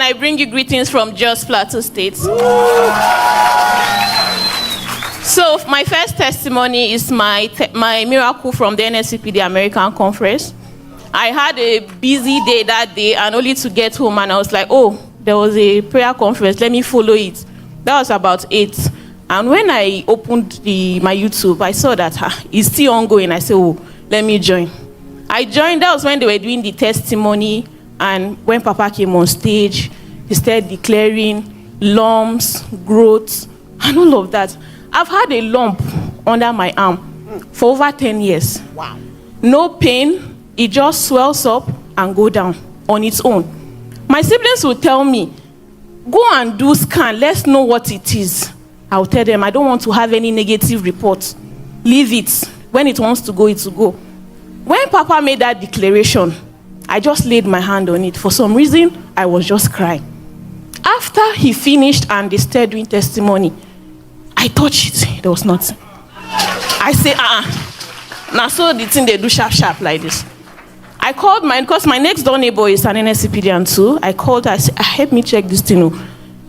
I bring you greetings from Jos Plateau State. So my first testimony is my miracle from the NSCP, the American Conference. I had a busy day that day, and only to get home, and I was like, oh, there was a prayer conference, let me follow it. That was about 8. And when I opened my YouTube, I saw that it's still ongoing. I said, oh, let me join. I joined. That was when they were doing the testimony, and when Papa came on stage, he started declaring lumps, growth, and all of that. I've had a lump under my arm for over 10 years. Wow. No pain. It just swells up and go down on its own. My siblings will tell me, go and do scan. Let's know what it is. I'll tell them, I don't want to have any negative reports. Leave it. When it wants to go, it will go. When Papa made that declaration, I just laid my hand on it. For some reason, I was just crying. After he finished and they started doing testimony, I touched it. There was nothing. I say, now so the thing they do sharp like this. I called because my next door neighbor is an NSCPDian too. I called her, I said, help me check this thing.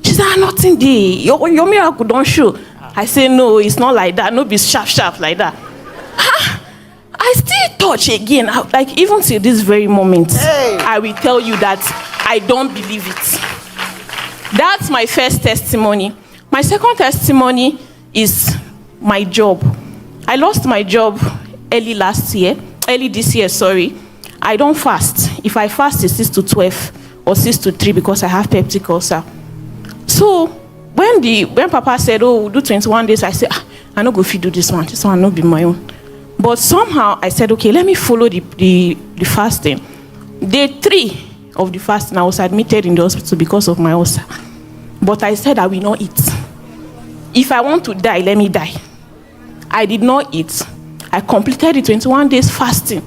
She said, nothing there. Your miracle don't show. I say, no, it's not like that. No, be sharp like that. I still touch again. Like, even till this very moment, I will tell you that I don't believe it. That's my first testimony. My second testimony is my job. I lost my job early this year, I don't fast. If I fast, it's 6 to 12 or 6 to 3 because I have peptic ulcer. So when Papa said, oh, we'll do 21 days, I said, I no go fit do this one. This one no be my own. But somehow I said, okay, let me follow the fasting. Day 3 of the fasting, I was admitted in the hospital because of my ulcer. But I said I will not eat. If I want to die, let me die. I did not eat. I completed the 21 days fasting.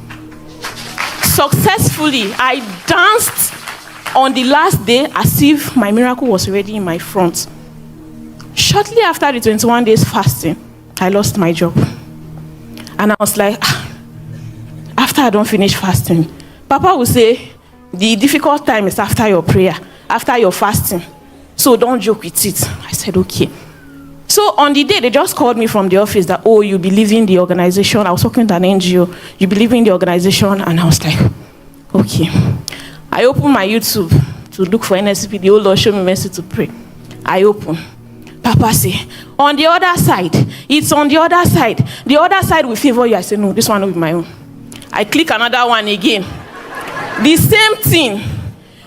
Successfully, I danced on the last day as if my miracle was already in my front. Shortly after the 21 days fasting, I lost my job. And I was like, after I don't finish fasting, Papa will say, the difficult time is after your prayer, after your fasting. So don't joke with it. I said, okay. So on the day, they just called me from the office that, oh, you believe in the organization. I was talking to an NGO. You believe in the organization? And I was like, okay. I opened my YouTube to look for NSCP. The old Lord showed me mercy to pray. I opened. Papa say, on the other side. It's on the other side. The other side will favor you. I said, no, this one will be my own. I click another one again. The same thing.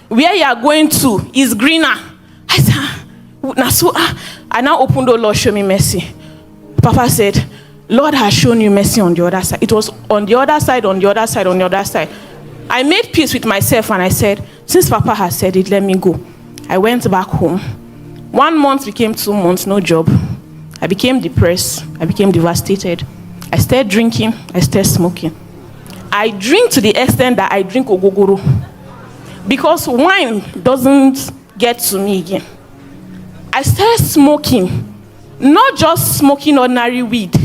Where you are going to is greener. I said, I now opened the Lord, show me mercy. Papa said, Lord has shown you mercy on the other side. It was on the other side, on the other side, on the other side. I made peace with myself and I said, since Papa has said it, let me go. I went back home. 1 month became 2 months, no job. I became depressed. I became devastated. I started drinking. I started smoking. I drink to the extent that I drink ogogoro. Because wine doesn't get to me again. I started smoking, not just smoking ordinary weed.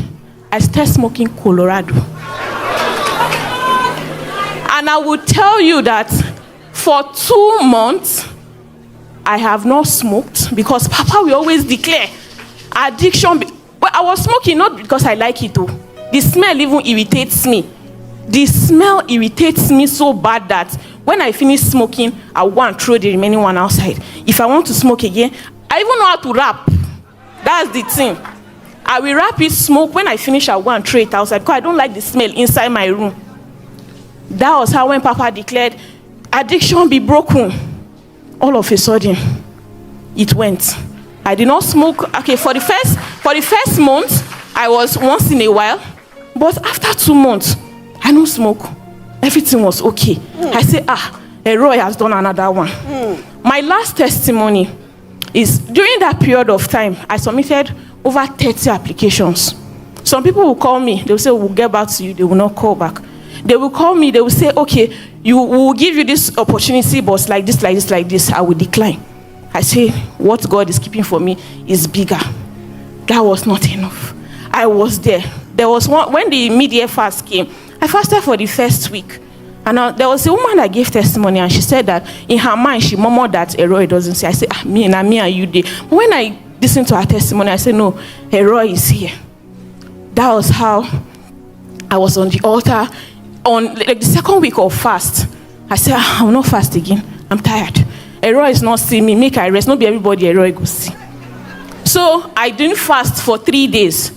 I started smoking Colorado. And I will tell you that for 2 months, I have not smoked because Papa will always declare addiction. Well, I was smoking not because I like it though. The smell even irritates me. The smell irritates me so bad that when I finish smoking, I want to throw the remaining one outside. If I want to smoke again, I even know how to wrap. That's the thing. I will wrap it, smoke. When I finish, I want to throw it outside because I don't like the smell inside my room. That was how when Papa declared, addiction be broken. All of a sudden, it went. I did not smoke. Okay, for the first month, I was once in a while. But after 2 months, I don't smoke. Everything was okay. I say, ROI has done another one. My last testimony is during that period of time, I submitted over 30 applications. Some people will call me. They will say, we'll get back to you. They will not call back. They will call me. They will say, okay, we'll give you this opportunity, but like this, I will decline. I say, what God is keeping for me is bigger. That was not enough. I was there. There was one, when the mid-year fast came, I fasted for the first week. And there was a woman that gave testimony, and she said that in her mind, she murmured that ROI doesn't say. I said, me and you did. But when I listened to her testimony, I said, no, ROI is here. That was how I was on the altar on like the second week of fast. I said, I will not fast again. I'm tired. ROI is not seeing me. Make I rest. Not be everybody ROI go see. So I didn't fast for 3 days.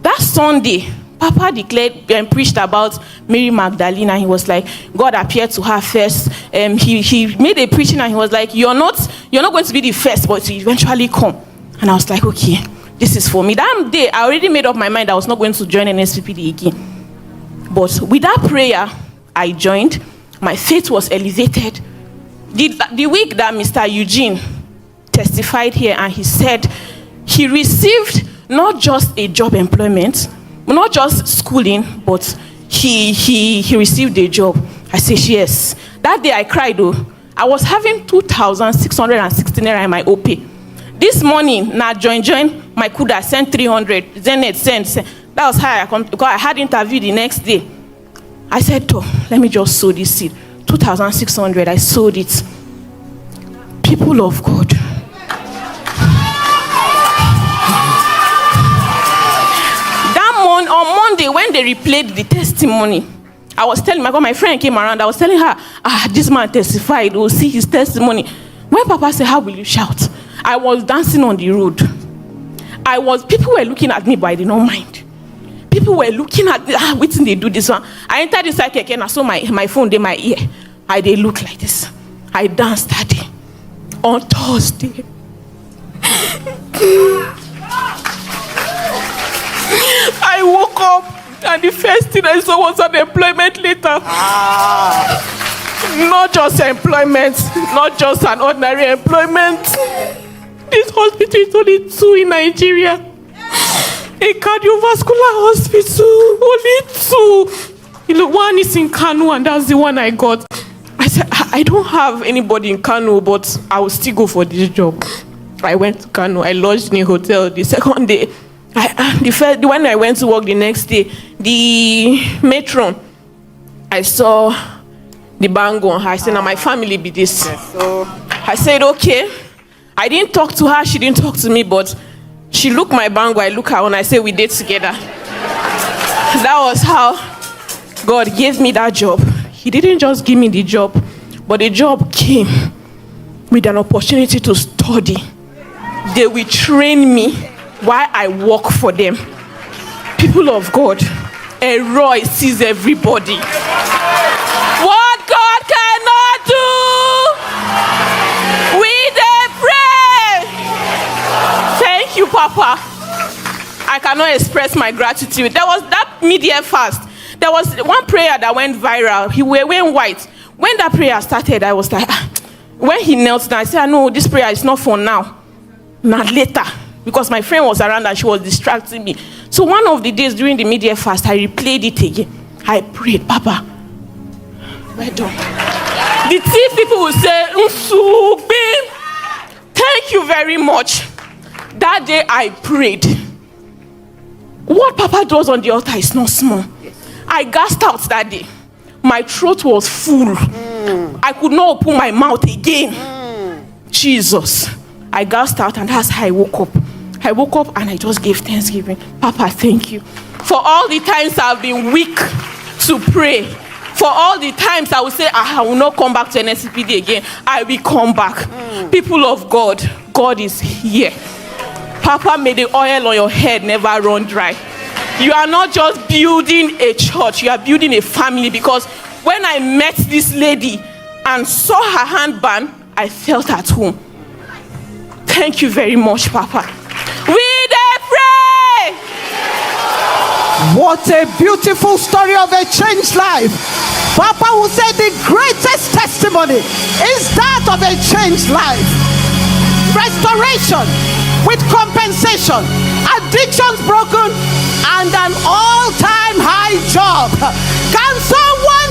That Sunday, Papa declared and preached about Mary Magdalene, and he was like, God appeared to her first. He made a preaching, and he was like, you're not going to be the first, but you eventually come. And I was like, okay, this is for me. That day, I already made up my mind I was not going to join NSPPD again. But with that prayer, I joined. My faith was elevated. The week that Mr. Eugene testified here, and he said he received not just a job employment, not just schooling, but he received a job. I said, yes. That day I cried though. I was having 2,660 naira in my OP. This morning, now join, my Kuda sent 300, Zenith sent. That was how I come, because I had interview the next day. I said, oh, let me just sow this seed. 2,600, I sowed it. People of God. On Monday, when they replayed the testimony, I was telling my friend came around. I was telling her, this man testified. We'll see his testimony. When Papa said, how will you shout? I was dancing on the road. People were looking at me, but I did not mind. People were looking at me, waiting they do this one. I entered inside keke and I saw my phone in my ear. They look like this. I danced that day. On Thursday. I woke up and the first thing I saw was an employment letter. Not just employment, not just an ordinary employment. This hospital is only 2 in Nigeria. A cardiovascular hospital, only 2. You know, one is in Kano, and that's the one I got. I said, I don't have anybody in Kano, but I will still go for this job. I went to Kano. I lodged in a hotel the second day. When I went to work the next day, the matron, I saw the bango on her. I said, now my family be this. Yes, so I said, okay. I didn't talk to her. She didn't talk to me, but she looked my bango. I look her and I said, we did together. That was how God gave me that job. He didn't just give me the job, but the job came with an opportunity to study. They will train me while I work for them. People of God, ROI sees everybody. What God cannot do, we dey pray. Thank you, Papa. I cannot express my gratitude. There was that media fast. There was one prayer that went viral. He went white. When that prayer started, I was like, when he knelt down, I said, no, this prayer is not for now. Not later. Because my friend was around and she was distracting me. So one of the days during the media fast, I replayed it again. I prayed, Papa, well done. The tea people will say, Nsugbe, thank you very much. That day I prayed. What Papa does on the altar is not small. I gasped out that day. My throat was full. I could not open my mouth again. Jesus. I gasped out, and that's how I woke up. I woke up and I just gave thanksgiving. Papa, thank you. For all the times I've been weak to pray. For all the times I will say, I will not come back to NSPPD again. I will come back. People of God, God is here. Papa, may the oil on your head never run dry. You are not just building a church, you are building a family, because when I met this lady and saw her handband, I felt at home. Thank you very much, Papa. We dey pray. What a beautiful story of a changed life. Papa will say the greatest testimony is that of a changed life. Restoration with compensation, addictions broken, and an all-time high job. Can someone